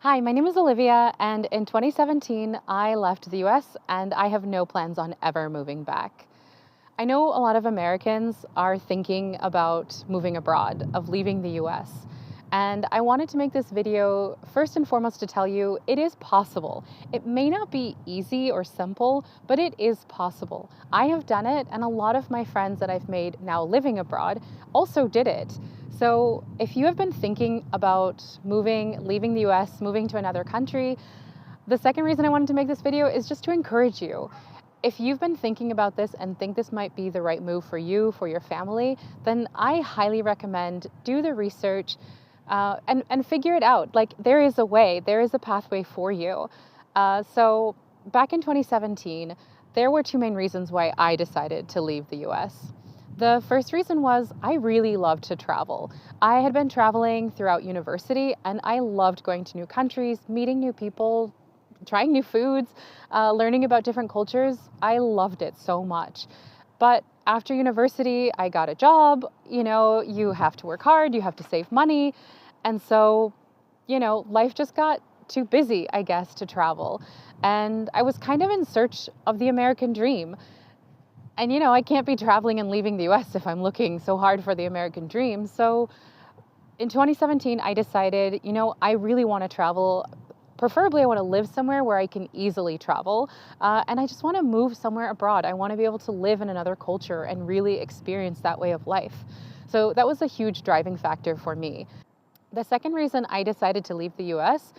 Hi, my name is Olivia, and in 2017, I left the US and I have no plans on ever moving back. I know a lot of Americans are thinking about moving abroad, of leaving the US. And I wanted to make this video first and foremost to tell you it is possible. It may not be easy or simple, but it is possible. I have done it, and a lot of my friends that I've made now living abroad also did it. So if you have been thinking about moving, leaving the US, moving to another country, the second reason I wanted to make this video is just to encourage you. If you've been thinking about this and think this might be the right move for you, for your family, then I highly recommend do the research and figure it out. Like, there is a way, there is a pathway for you. So back in 2017, there were two main reasons why I decided to leave the US. The first reason was I really loved to travel. I had been traveling throughout university and I loved going to new countries, meeting new people, trying new foods, learning about different cultures. I loved it so much. But after university, I got a job. You know, you have to work hard, you have to save money. And so, life just got too busy, I guess, to travel. And I was kind of in search of the American dream. And, I can't be traveling and leaving the US if I'm looking so hard for the American dream. So in 2017, I decided, I really want to travel. Preferably, I want to live somewhere where I can easily travel. And I just want to move somewhere abroad. I want to be able to live in another culture and really experience that way of life. So that was a huge driving factor for me. The second reason I decided to leave the US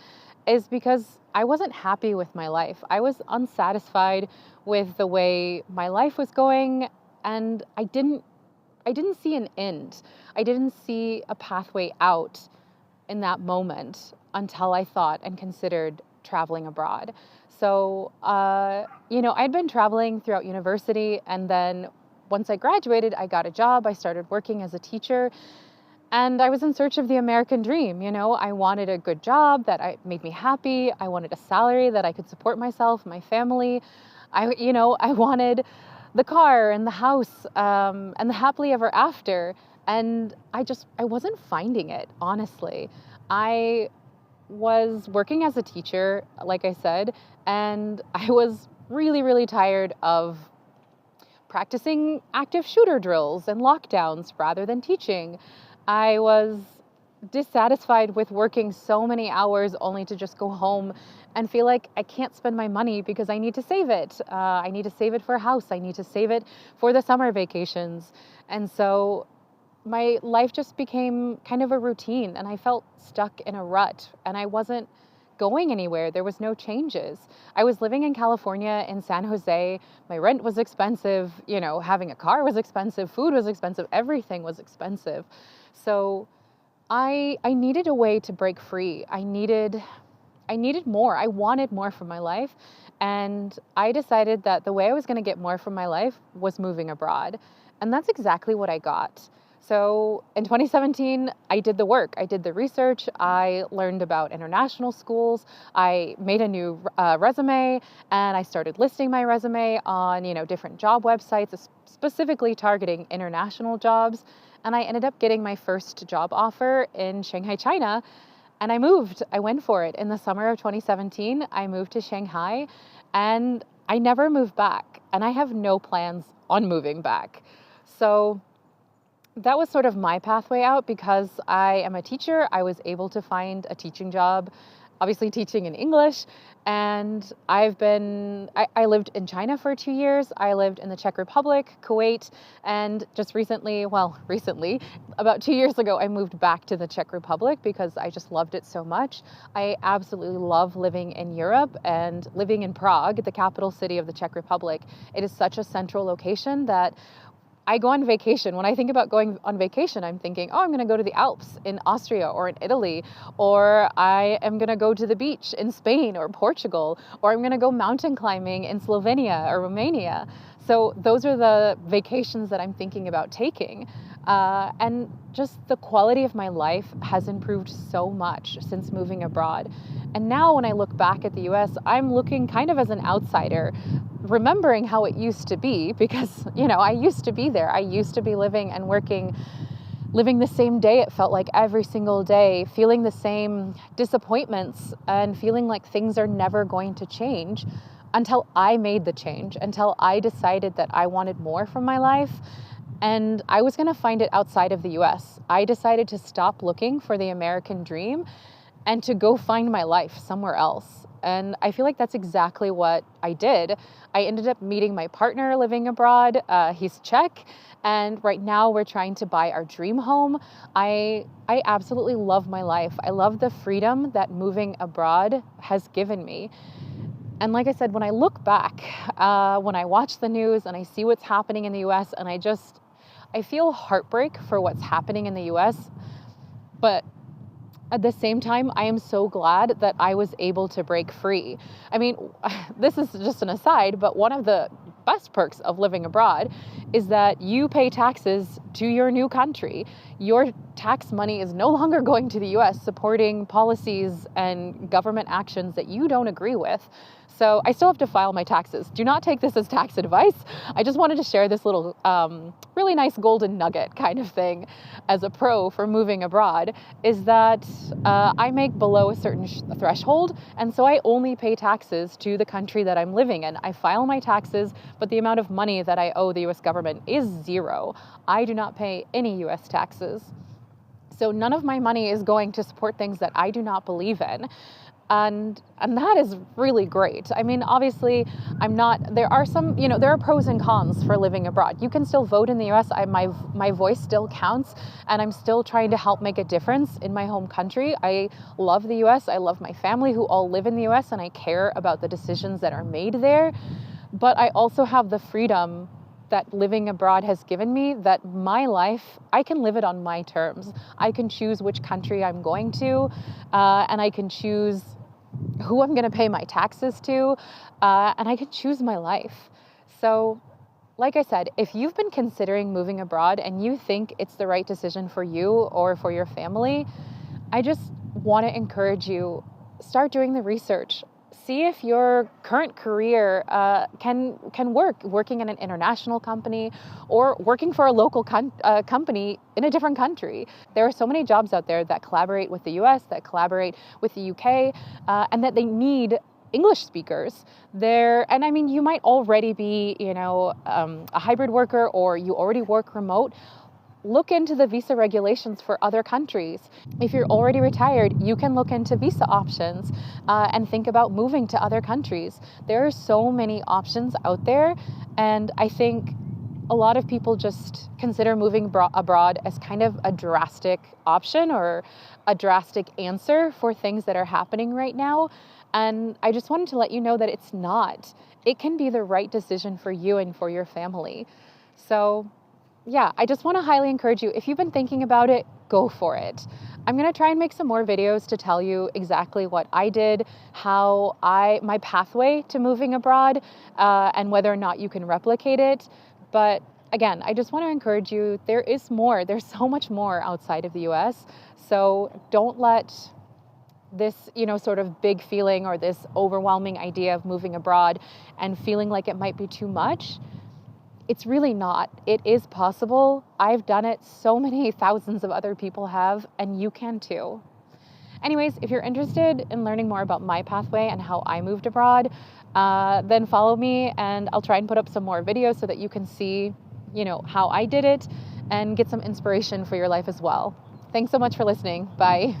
is because I wasn't happy with my life. I was unsatisfied with the way my life was going, and I didn't see an end. I didn't see a pathway out in that moment until I thought and considered traveling abroad. So, I'd been traveling throughout university, and then once I graduated, I got a job. I started working as a teacher. And I was in search of the American dream. I wanted a good job that made me happy. I wanted a salary that I could support myself, my family. I wanted the car and the house and the happily ever after. And I wasn't finding it, honestly. I was working as a teacher, like I said, and I was really, really tired of practicing active shooter drills and lockdowns rather than teaching. I was dissatisfied with working so many hours only to just go home and feel like I can't spend my money because I need to save it. I need to save it for a house. I need to save it for the summer vacations. And so my life just became kind of a routine, and I felt stuck in a rut, and I wasn't going anywhere. There was no changes. I was living in California, in San Jose. My rent was expensive. Having a car was expensive. Food was expensive. Everything was expensive. So I needed a way to break free. I needed more. I wanted more from my life. And I decided that the way I was going to get more from my life was moving abroad. And that's exactly what I got. So in 2017, I did the work. I did the research. I learned about international schools. I made a new resume, and I started listing my resume on, different job websites, specifically targeting international jobs. And I ended up getting my first job offer in Shanghai, China. And I moved. I went for it. In the summer of 2017, I moved to Shanghai, and I never moved back. And I have no plans on moving back. So that was sort of my pathway out. Because I am a teacher, I was able to find a teaching job, obviously teaching in English. And I lived in China for 2 years. I lived in the Czech Republic, Kuwait, and just recently, about 2 years ago, I moved back to the Czech Republic because I just loved it so much. I absolutely love living in Europe and living in Prague, the capital city of the Czech Republic. It is such a central location that I go on vacation. When I think about going on vacation, I'm thinking, I'm going to go to the Alps in Austria or in Italy, or I am going to go to the beach in Spain or Portugal, or I'm going to go mountain climbing in Slovenia or Romania. So those are the vacations that I'm thinking about taking. And just the quality of my life has improved so much since moving abroad. And now when I look back at the US, I'm looking kind of as an outsider, remembering how it used to be because, I used to be there. I used to be living and working living the same day, it felt like every single day, feeling the same disappointments and feeling like things are never going to change until I made the change, until I decided that I wanted more from my life and I was going to find it outside of the US. I decided to stop looking for the American dream and to go find my life somewhere else. And I feel like that's exactly what I did. I ended up meeting my partner living abroad. He's Czech. And right now we're trying to buy our dream home. I absolutely love my life. I love the freedom that moving abroad has given me. And like I said, when I look back, when I watch the news and I see what's happening in the US, and I feel heartbreak for what's happening in the US. But at the same time, I am so glad that I was able to break free. I mean, this is just an aside, but one of the best perks of living abroad is that you pay taxes to your new country. Your tax money is no longer going to the US supporting policies and government actions that you don't agree with. So I still have to file my taxes. Do not take this as tax advice. I just wanted to share this little really nice golden nugget kind of thing as a pro for moving abroad, is that I make below a certain threshold, and so I only pay taxes to the country that I'm living in. I file my taxes, but the amount of money that I owe the US government is zero. I do not pay any US taxes. So none of my money is going to support things that I do not believe in. And that is really great. I mean, obviously, there are pros and cons for living abroad. You can still vote in the US. My voice still counts, and I'm still trying to help make a difference in my home country. I love the US. I love my family who all live in the US, and I care about the decisions that are made there. But I also have the freedom that living abroad has given me, that my life, I can live it on my terms. I can choose which country I'm going to, and I can choose who I'm going to pay my taxes to, and I can choose my life. So, like I said, if you've been considering moving abroad and you think it's the right decision for you or for your family, I just want to encourage you, start doing the research. See if your current career can working in an international company or working for a local company in a different country. There are so many jobs out there that collaborate with the US, that collaborate with the UK, and that they need English speakers there. And I mean, you might already be, a hybrid worker, or you already work remote. Look into the visa regulations for other countries. If you're already retired, you can look into visa options and think about moving to other countries. There are so many options out there, and I think a lot of people just consider moving abroad as kind of a drastic option or a drastic answer for things that are happening right now. And I just wanted to let you know that it's not. It can be the right decision for you and for your family. So yeah, I just want to highly encourage you, if you've been thinking about it, go for it. I'm going to try and make some more videos to tell you exactly what I did, my pathway to moving abroad, and whether or not you can replicate it. But again, I just want to encourage you, there is more. There's so much more outside of the US. So don't let this, sort of big feeling or this overwhelming idea of moving abroad and feeling like it might be too much. It's really not. It is possible. I've done it. So many thousands of other people have, and you can too. Anyways, if you're interested in learning more about my pathway and how I moved abroad, then follow me, and I'll try and put up some more videos so that you can see, how I did it and get some inspiration for your life as well. Thanks so much for listening. Bye.